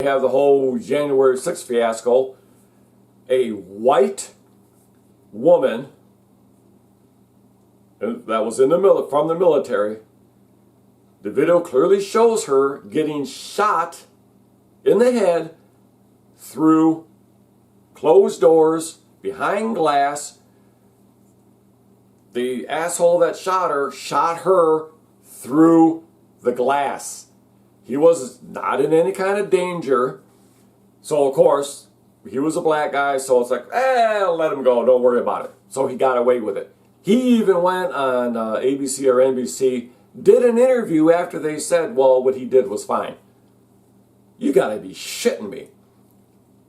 have the whole January 6th fiasco. A white woman that was from the military. The video clearly shows her getting shot in the head through closed doors, behind glass. The asshole that shot her through the glass. He was not in any kind of danger. So of course, he was a black guy, so it's like, let him go, don't worry about it. So he got away with it. He even went on ABC or NBC, did an interview after they said, well, what he did was fine. You gotta be shitting me.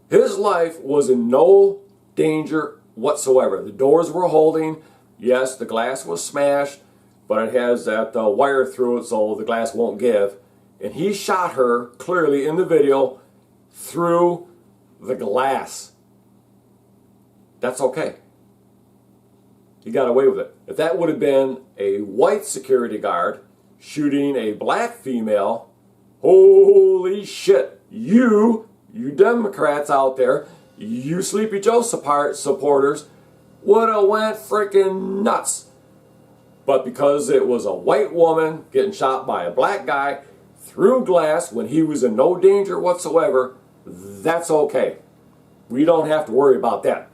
His life was in no danger whatsoever. The doors were holding. Yes, the glass was smashed, but it has that wire through it so the glass won't give. And he shot her, clearly in the video, through the glass. That's okay. He got away with it. If that would have been a white security guard shooting a black female, holy shit, you Democrats out there, you Sleepy Joe supporters, would have went freaking nuts. But because it was a white woman getting shot by a black guy through glass when he was in no danger whatsoever, that's okay. We don't have to worry about that.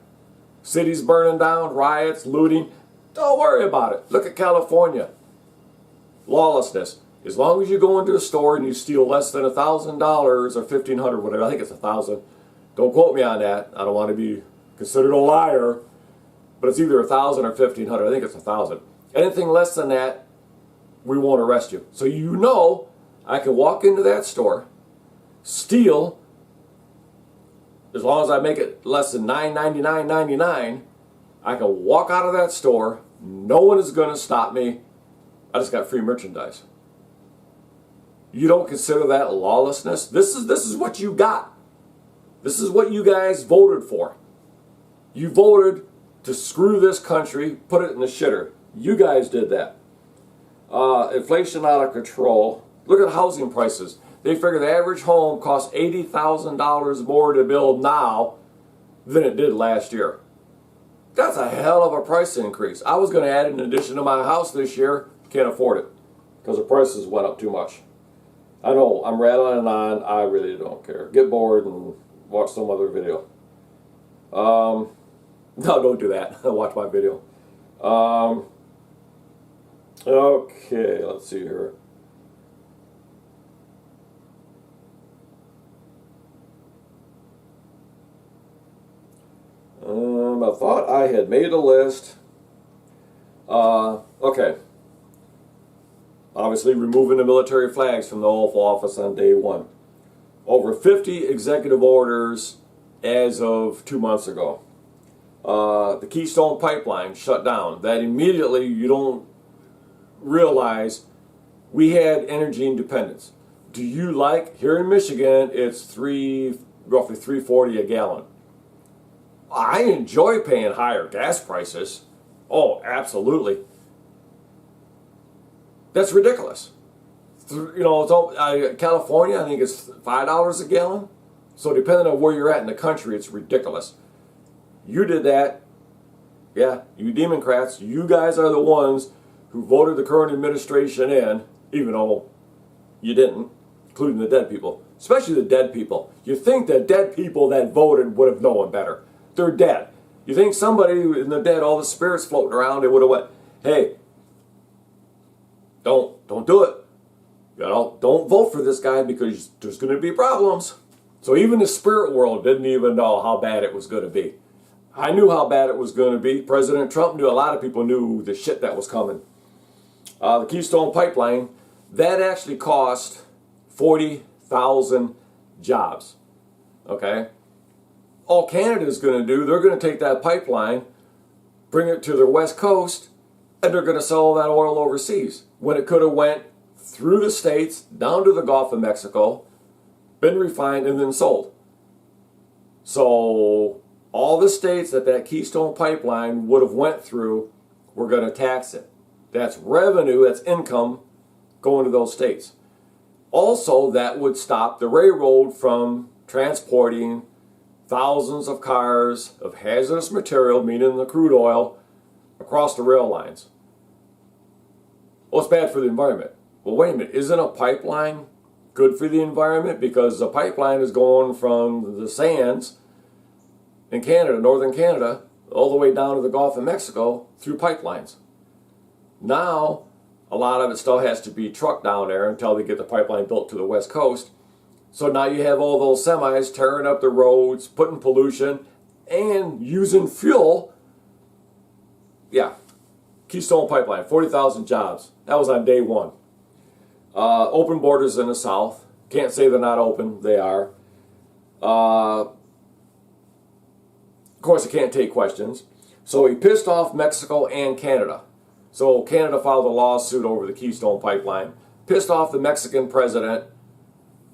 Cities burning down, riots, looting, don't worry about it. Look at California. Lawlessness. As long as you go into a store and you steal less than $1,000 or $1,500, whatever, I think it's $1,000. Don't quote me on that. I don't want to be considered a liar. But it's either $1,000 or $1,500. I think it's $1,000. Anything less than that, we won't arrest you. So you know I can walk into that store, steal, as long as I make it less than $9.99.99, I can walk out of that store. No one is going to stop me. I just got free merchandise. You don't consider that lawlessness? This is what you got. This is what you guys voted for. You voted to screw this country, put it in the shitter. You guys did that. Inflation out of control. Look at housing prices. They figure the average home costs $80,000 more to build now than it did last year. That's a hell of a price increase. I was going to add an addition to my house this year. Can't afford it because the prices went up too much. I know, I'm rattling on. I really don't care. Get bored and watch some other video. No, don't do that. Watch my video. Okay, let's see here. I thought I had made a list. Okay. Obviously, removing the military flags from the Oval Office on day one. Over 50 executive orders as of 2 months ago. The Keystone Pipeline shut down. That immediately, you don't realize we had energy independence. Do you like, here in Michigan, it's roughly $3.40 a gallon. I enjoy paying higher gas prices. Oh, absolutely. That's ridiculous. You know, California, I think it's $5 a gallon. So depending on where you're at in the country, it's ridiculous. You did that. Yeah, you Democrats, you guys are the ones who voted the current administration in, even though you didn't, including the dead people. Especially the dead people. You think the dead people that voted would have known better. They're dead. You think somebody in the dead, all the spirits floating around, they would have went, hey, don't do it. You know, don't vote for this guy because there's going to be problems. So even the spirit world didn't even know how bad it was going to be. I knew how bad it was going to be. President Trump knew, a lot of people knew the shit that was coming. The Keystone Pipeline, that actually cost 40,000 jobs. Okay? All Canada's going to do, they're going to take that pipeline, bring it to their west coast, and they're going to sell that oil overseas. When it could have went through the States, down to the Gulf of Mexico, been refined, and then sold. So all the states that Keystone Pipeline would have went through were going to tax it. That's revenue, that's income going to those states. Also, that would stop the railroad from transporting thousands of cars of hazardous material, meaning the crude oil, across the rail lines. Well, it's bad for the environment. Well, wait a minute, isn't a pipeline good for the environment? Because the pipeline is going from the sands in Canada, northern Canada, all the way down to the Gulf of Mexico through pipelines. Now, a lot of it still has to be trucked down there until they get the pipeline built to the west coast. So now you have all those semis tearing up the roads, putting pollution, and using fuel. Yeah, Keystone Pipeline, 40,000 jobs. That was on day one. Open borders in the south. Can't say they're not open. They are. Of course, I can't take questions. So he pissed off Mexico and Canada. So Canada filed a lawsuit over the Keystone Pipeline. Pissed off the Mexican president.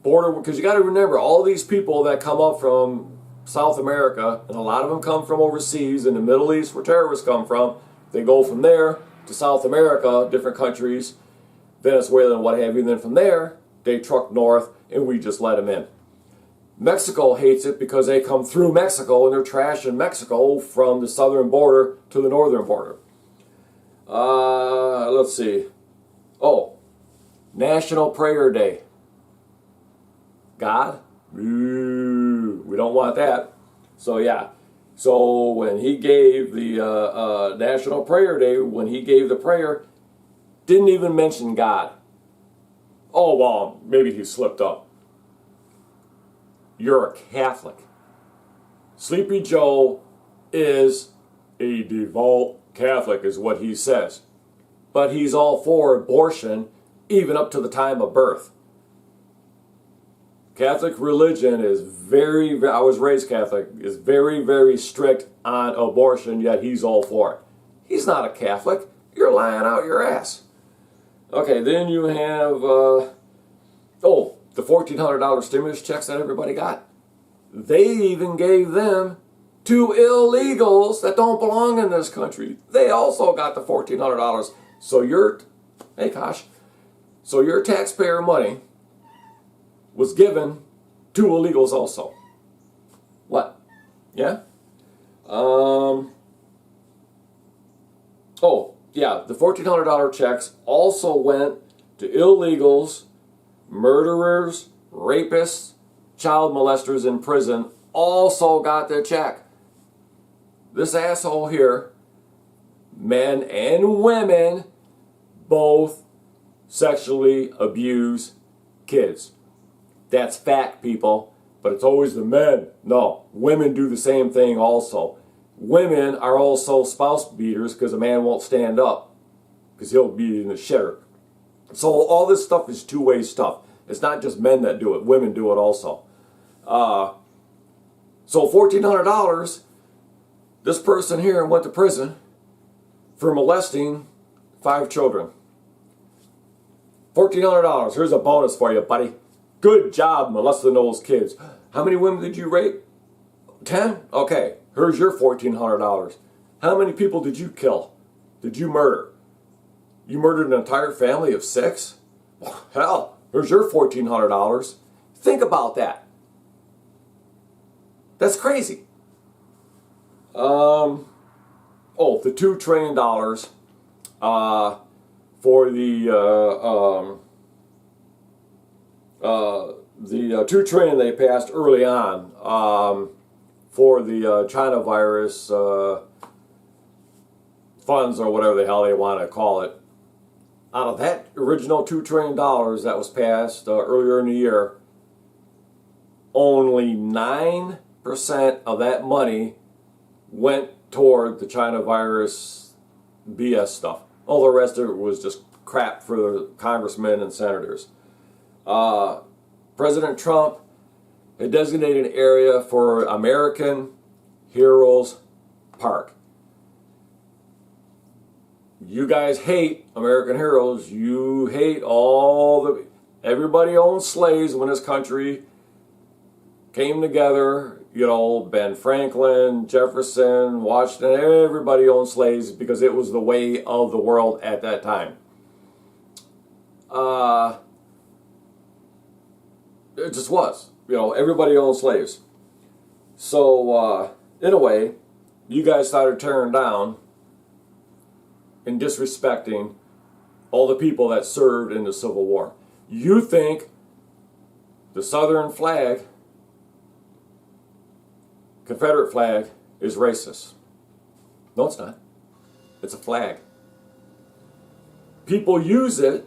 Border, because you got to remember, all these people that come up from South America, and a lot of them come from overseas in the Middle East where terrorists come from. They go from there to South America, different countries, Venezuela and what have you. And then from there, they truck north and we just let them in. Mexico hates it because they come through Mexico and they're trashing Mexico from the southern border to the northern border. Let's see. Oh, National Prayer Day. God? Ooh, we don't want that. So yeah. So when he gave the National Prayer Day, when he gave the prayer, didn't even mention God. Oh, well, maybe he slipped up. You're a Catholic. Sleepy Joe is a devout Catholic, is what he says. But he's all for abortion, even up to the time of birth. Catholic religion is very, I was raised Catholic, is very, very strict on abortion, yet he's all for it. He's not a Catholic. You're lying out your ass. Okay, then you have, the $1,400 stimulus checks that everybody got. They even gave them to illegals that don't belong in this country. They also got the $1,400. So your taxpayer money was given to illegals also. What? Yeah? The $1,400 checks also went to illegals, murderers, rapists, child molesters in prison, also got their check. This asshole here, men and women, both sexually abuse kids. That's fact, people. But it's always the men. No, women do the same thing also. Women are also spouse beaters because a man won't stand up because he'll be in the shitter. So all this stuff is two-way stuff. It's not just men that do it. Women do it also. So $1,400, this person here went to prison for molesting 5 children. $1,400. Here's a bonus for you, buddy. Good job molesting those kids. How many women did you rape? 10? Okay. Here's your $1,400. How many people did you kill? Did you murder? You murdered an entire family of 6? Well, hell, here's your $1,400. Think about that. That's crazy. The $2 trillion for the $2 trillion they passed early on for the China virus funds or whatever the hell they want to call it. Out of that original $2 trillion that was passed earlier in the year, only 9% of that money went toward the China virus BS stuff. All the rest of it was just crap for the congressmen and senators. President Trump had designated an area for American Heroes Park. You guys hate American heroes. You hate everybody owned slaves when this country came together. You know, Ben Franklin, Jefferson, Washington, everybody owned slaves because it was the way of the world at that time. It just was. Everybody owned slaves. So, in a way, you guys started tearing down and disrespecting all the people that served in the Civil War. You think the Southern flag, Confederate flag, is racist. No, it's not. It's a flag. People use it,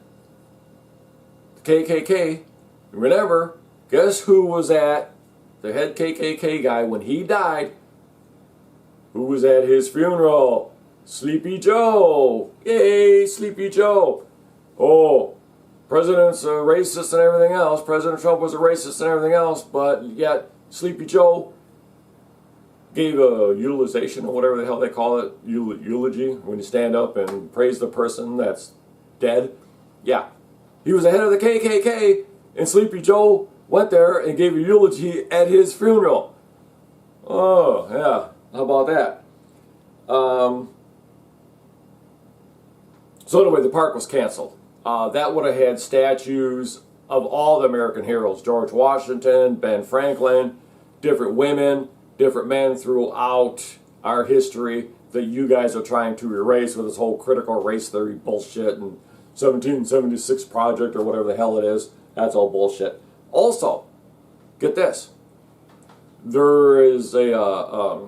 the KKK. Remember, guess who was at the head KKK guy when he died? Who was at his funeral? Sleepy Joe. Yay, Sleepy Joe. Oh, president's a racist and everything else. President Trump was a racist and everything else, but yet Sleepy Joe gave a utilization or whatever the hell they call it, eulogy, when you stand up and praise the person that's dead. Yeah, he was the head of the KKK, and Sleepy Joe went there and gave a eulogy at his funeral. Oh, yeah, how about that? So anyway, the park was canceled. That would have had statues of all the American heroes: George Washington, Ben Franklin, different women, different men throughout our history that you guys are trying to erase with this whole critical race theory bullshit and 1776 project or whatever the hell it is. That's all bullshit. Also, get this. There is a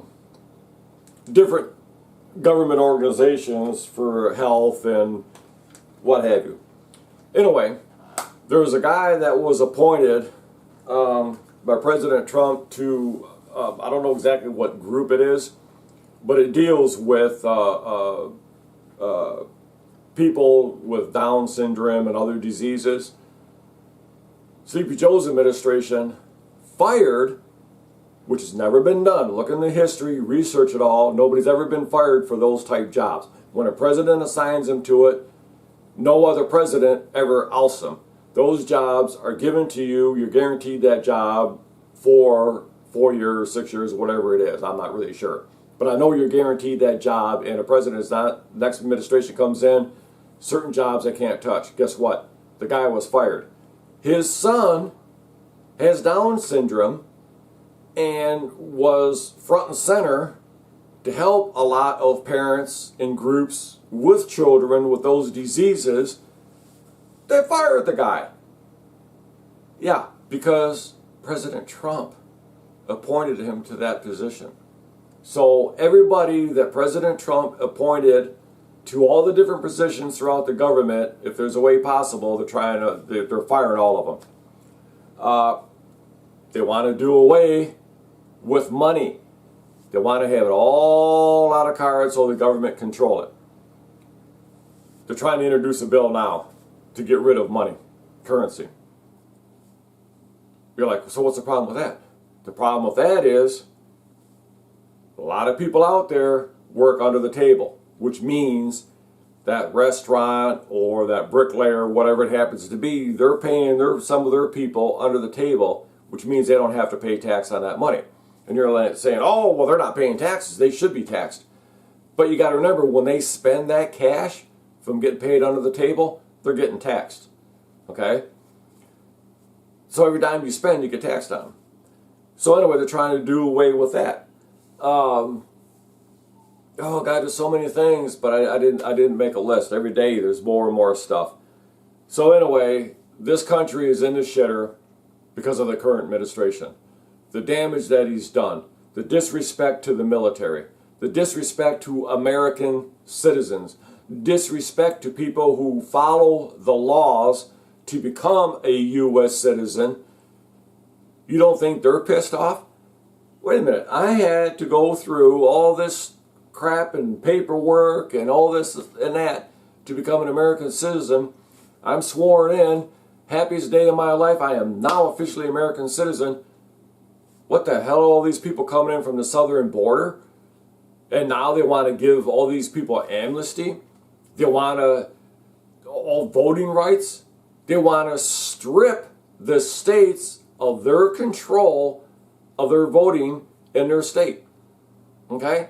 different government organizations for health and what have you. Anyway, there was a guy that was appointed by President Trump to, I don't know exactly what group it is, but it deals with people with Down syndrome and other diseases. Sleepy Joe's administration fired, which has never been done. Look in the history, research it all. Nobody's ever been fired for those type jobs. When a president assigns them to it, no other president ever ousts them. Those jobs are given to you. You're guaranteed that job for 4 years, 6 years, whatever it is. I'm not really sure. But I know you're guaranteed that job, and a president is not, next administration comes in, certain jobs they can't touch. Guess what? The guy was fired. His son has Down syndrome and was front and center to help a lot of parents in groups with children with those diseases. They fired the guy. Yeah, because President Trump appointed him to that position. So everybody that President Trump appointed to all the different positions throughout the government, if there's a way possible, they're firing all of them. They want to do away with money. They want to have it all out of cards so the government control it. They're trying to introduce a bill now to get rid of money, currency. You're like, so what's the problem with that? The problem with that is a lot of people out there work under the table, which means that restaurant or that bricklayer, whatever it happens to be, they're paying some of their people under the table, which means they don't have to pay tax on that money. And you're like saying, oh, well, they're not paying taxes. They should be taxed. But you got to remember, when they spend that cash from getting paid under the table, they're getting taxed. Okay? So every dime you spend, you get taxed on. So anyway, they're trying to do away with that. Oh God, there's so many things, but I didn't make a list. Every day there's more and more stuff. So anyway, this country is in the shitter because of the current administration. The damage that he's done, the disrespect to the military, the disrespect to American citizens, disrespect to people who follow the laws to become a U.S. citizen. You don't think they're pissed off? Wait a minute, I had to go through all this crap and paperwork and all this and that to become an American citizen. I'm sworn in, happiest day of my life, I am now officially an American citizen. What the hell are all these people coming in from the southern border? And now they want to give all these people amnesty? They want all voting rights? They want to strip the states of their control of their voting in their state. Okay?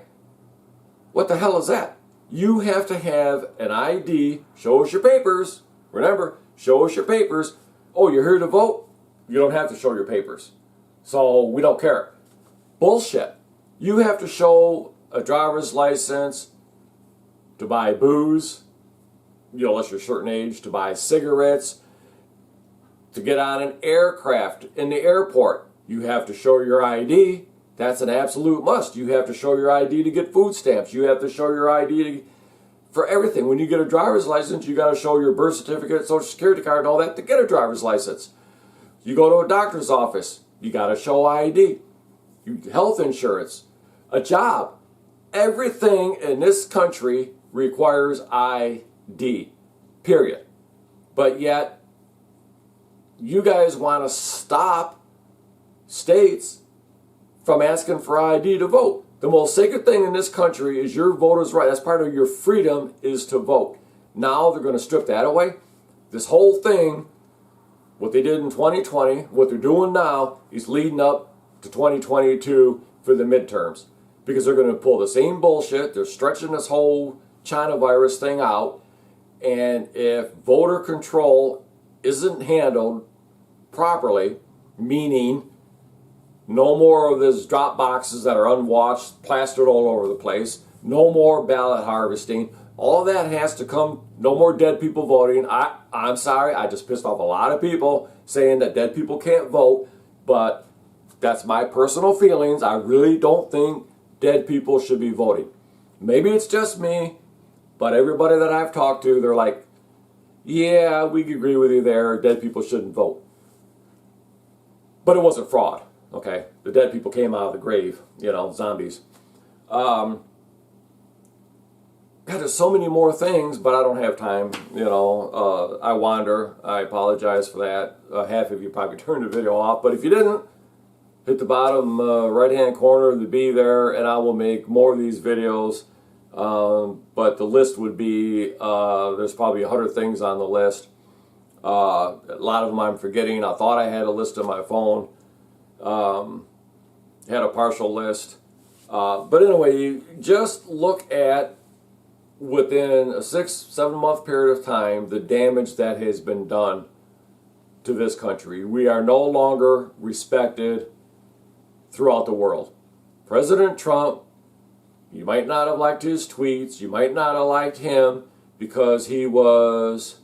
What the hell is that? You have to have an ID. Show us your papers. Remember, show us your papers. Oh, you're here to vote? You don't have to show your papers. So we don't care. Bullshit. You have to show a driver's license to buy booze, unless you're a certain age, to buy cigarettes, to get on an aircraft in the airport. You have to show your ID. That's an absolute must. You have to show your ID to get food stamps. You have to show your ID for everything. When you get a driver's license, you got to show your birth certificate, social security card, and all that to get a driver's license. You go to a doctor's office, you got to show ID. Health insurance, a job. Everything in this country requires ID, period. But yet, you guys want to stop states from asking for ID to vote. The most sacred thing in this country is your voter's right. That's part of your freedom, is to vote. Now they're going to strip that away. This whole thing, what they did in 2020, what they're doing now, is leading up to 2022 for the midterms. Because they're going to pull the same bullshit. They're stretching this whole China virus thing out. And if voter control isn't handled properly, meaning no more of these drop boxes that are unwashed, plastered all over the place, no more ballot harvesting, all that has to come, no more dead people voting. I'm sorry, I just pissed off a lot of people saying that dead people can't vote, but that's my personal feelings. I really don't think dead people should be voting. Maybe it's just me, but everybody that I've talked to, they're like, yeah, we agree with you there, dead people shouldn't vote. But it wasn't fraud, okay? The dead people came out of the grave, zombies. God, there's so many more things, but I don't have time, I wander. I apologize for that. Half of you probably turned the video off, but if you didn't, hit the bottom right-hand corner of the B there, and I will make more of these videos. But the list would be, there's probably 100 things on the list. A lot of them I'm forgetting. I thought I had a list on my phone. Had a partial list. But anyway, just look at, within a 6-7 month period of time, the damage that has been done to this country. We are no longer respected throughout the world. President Trump, you might not have liked his tweets, you might not have liked him because he wasn't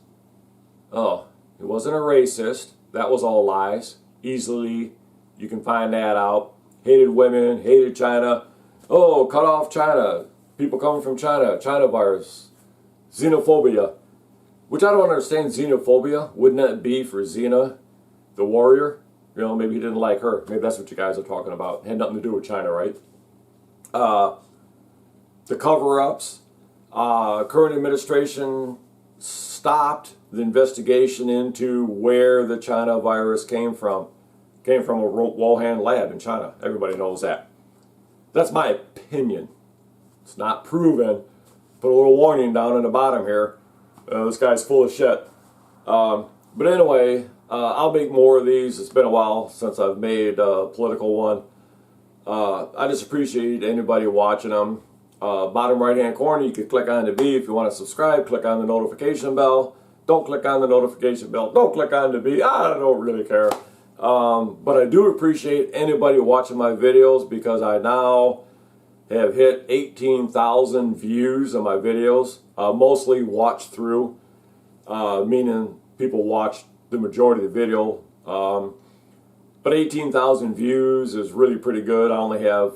a racist. That was all lies. Easily, you can find that out. Hated women, hated China. Oh, cut off China. People coming from China, China virus, xenophobia. Which I don't understand xenophobia. Wouldn't that be for Xena, the warrior? Maybe he didn't like her. Maybe that's what you guys are talking about. It had nothing to do with China, right? The cover-ups. Current administration stopped the investigation into where the China virus came from. Came from a Wuhan lab in China. Everybody knows that. That's my opinion. It's not proven. Put a little warning down in the bottom here. This guy's full of shit. But anyway, I'll make more of these. It's been a while since I've made a political one. I just appreciate anybody watching them. Bottom right hand corner, you can click on the V if you want to subscribe. Click on the notification bell. Don't click on the notification bell. Don't click on the V. I don't really care. But I do appreciate anybody watching my videos, because I now have hit 18,000 views on my videos. Mostly watched through, meaning people watched the majority of the video. But 18,000 views is really pretty good. I only have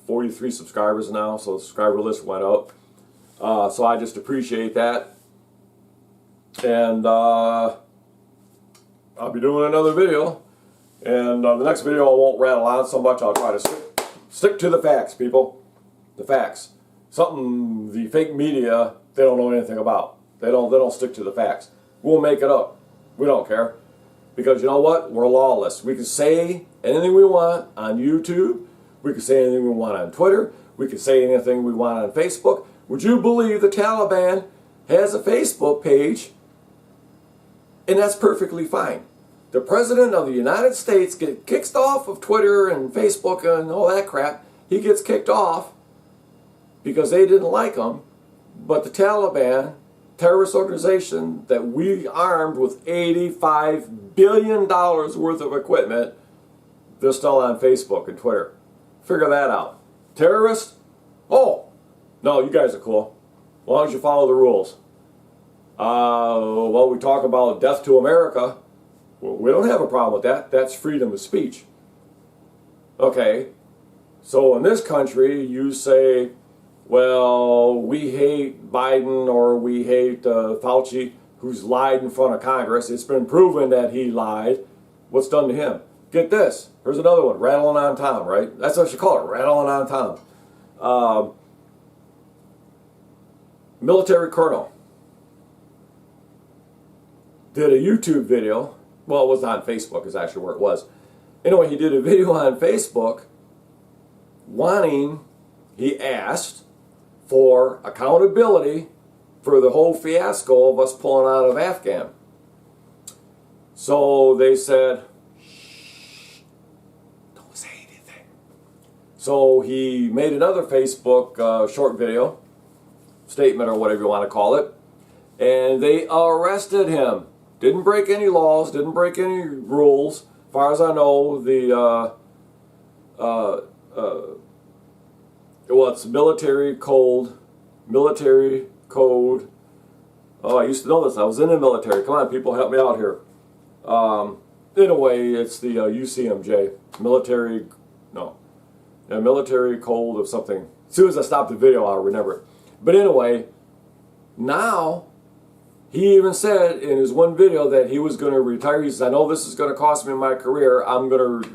43 subscribers now, so the subscriber list went up. So I just appreciate that. And I'll be doing another video. And the next video I won't rattle on so much. I'll try to stick to the facts, people. The facts. Something the fake media, they don't know anything about. They don't stick to the facts. We'll make it up. We don't care. Because you know what? We're lawless. We can say anything we want on YouTube. We can say anything we want on Twitter. We can say anything we want on Facebook. Would you believe the Taliban has a Facebook page? And that's perfectly fine. The President of the United States gets kicked off of Twitter and Facebook and all that crap. He gets kicked off because they didn't like him. But the Taliban terrorist organization that we armed with $85 billion worth of equipment, they're still on Facebook and Twitter. Figure that out. Terrorists? Oh, no, you guys are cool. As long as you follow the rules. Well, we talk about death to America. Well, we don't have a problem with that. That's freedom of speech. Okay, so in this country, you say, well, we hate Biden or we hate Fauci, who's lied in front of Congress. It's been proven that he lied. What's done to him? Get this. Here's another one. Rattling on Tom, right? That's what you call it, rattling on Tom. Military colonel did a YouTube video. Well, it was on Facebook is actually where it was. Anyway, he did a video on Facebook he asked for accountability for the whole fiasco of us pulling out of Afghan. So they said, shh, don't say anything. So he made another Facebook short video, statement or whatever you want to call it, and they arrested him. Didn't break any laws, didn't break any rules. As far as I know, it's military code. Oh, I used to know this. I was in the military. Come on, people, help me out here. In a way, it's the UCMJ, military code of something. As soon as I stop the video, I'll remember it. But anyway, now he even said in his one video that he was going to retire. He says, "I know this is going to cost me my career. I'm going to,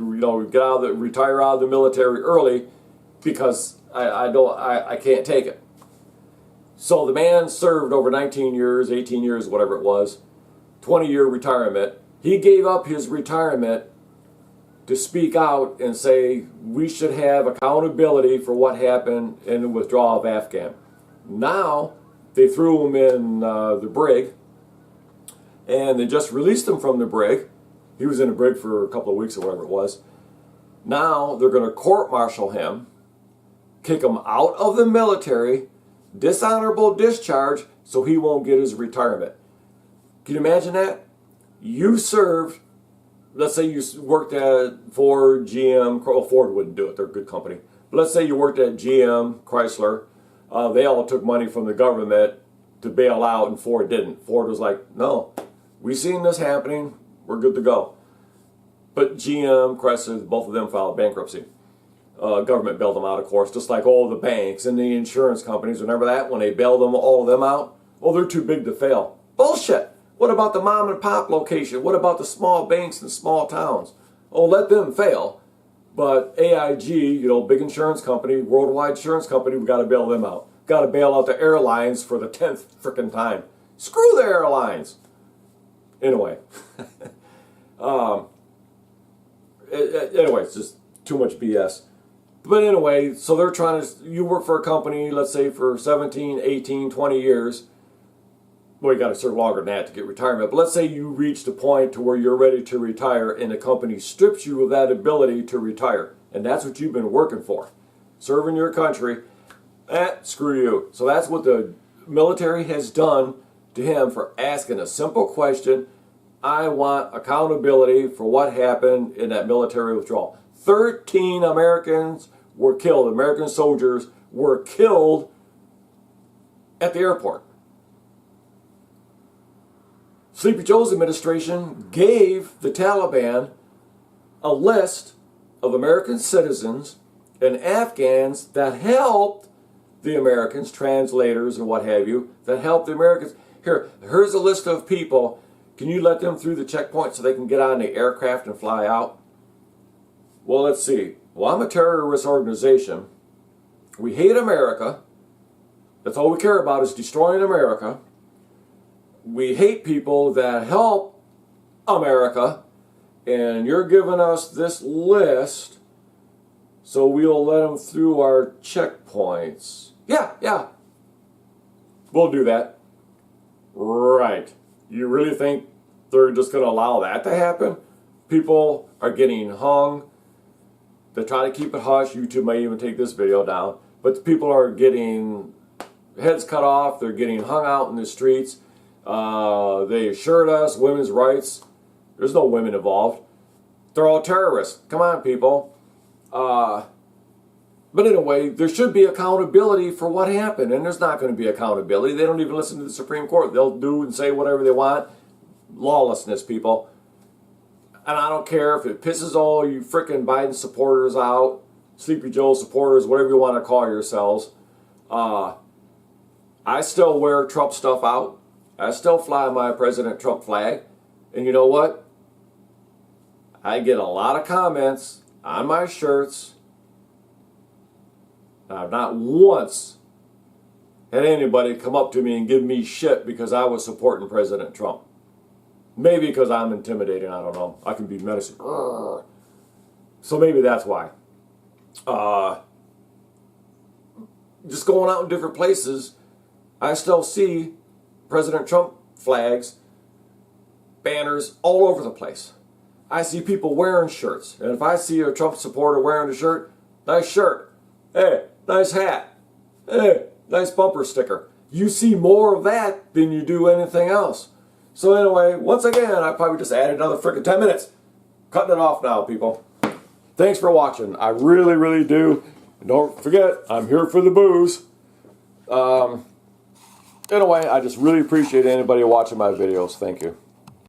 retire out of the military early because I can't take it." So the man served over 19 years, 18 years, whatever it was, 20-year retirement. He gave up his retirement to speak out and say we should have accountability for what happened in the withdrawal of Afghan. Now they threw him in the brig, and they just released him from the brig. He was in the brig for a couple of weeks or whatever it was. Now they're going to court-martial him, kick him out of the military, dishonorable discharge, so he won't get his retirement. Can you imagine that? You served, let's say you worked at Ford, GM, Ford wouldn't do it, they're a good company. But let's say you worked at GM, Chrysler. They all took money from the government to bail out, and Ford didn't. Ford was like, no, we've seen this happening, we're good to go. But GM, Chrysler, both of them filed bankruptcy. Government bailed them out, of course, just like all the banks and the insurance companies. Remember that? When they bailed all of them out? Oh, they're too big to fail. Bullshit! What about the mom and pop location? What about the small banks and small towns? Oh, let them fail. But AIG, big insurance company, worldwide insurance company, we got to bail them out. Got to bail out the airlines for the 10th frickin' time. Screw the airlines! Anyway. Anyway, it's just too much BS. But anyway, so they're trying to, you work for a company, let's say for 17, 18, 20 years. Well, you got to serve longer than that to get retirement. But let's say you reached a point to where you're ready to retire and the company strips you of that ability to retire. And that's what you've been working for. Serving your country. Screw you. So that's what the military has done to him for asking a simple question. I want accountability for what happened in that military withdrawal. 13 Americans were killed. American soldiers were killed at the airport. Sleepy Joe's administration gave the Taliban a list of American citizens and Afghans that helped the Americans, translators or what have you, that helped the Americans. Here's a list of people. Can you let them through the checkpoint so they can get on the aircraft and fly out? Well, let's see. Well, I'm a terrorist organization. We hate America. That's all we care about is destroying America. We hate people that help America. And you're giving us this list so we'll let them through our checkpoints. Yeah. We'll do that. Right. You really think they're just going to allow that to happen? People are getting hung. They try to keep it hush. YouTube may even take this video down. But people are getting heads cut off. They're getting hung out in the streets. They assured us women's rights. There's no women involved. They're all terrorists. Come on, people. But in a way, there should be accountability for what happened, and there's not going to be accountability. They don't even listen to the Supreme Court. They'll do and say whatever they want. Lawlessness, people. And I don't care if it pisses all you frickin' Biden supporters out, Sleepy Joe supporters, whatever you want to call yourselves. I still wear Trump stuff out. I still fly my President Trump flag. And you know what? I get a lot of comments on my shirts. I've not once had anybody come up to me and give me shit because I was supporting President Trump. Maybe because I'm intimidating, I don't know. I can be menacing. So maybe that's why. Just going out in different places, I still see President Trump flags, banners all over the place. I see people wearing shirts. And if I see a Trump supporter wearing a shirt, nice shirt. Hey, nice hat. Hey, nice bumper sticker. You see more of that than you do anything else. So anyway, once again, I probably just added another freaking 10 minutes. Cutting it off now, people. Thanks for watching. I really, really do. And don't forget, I'm here for the booze. Anyway, I just really appreciate anybody watching my videos. Thank you.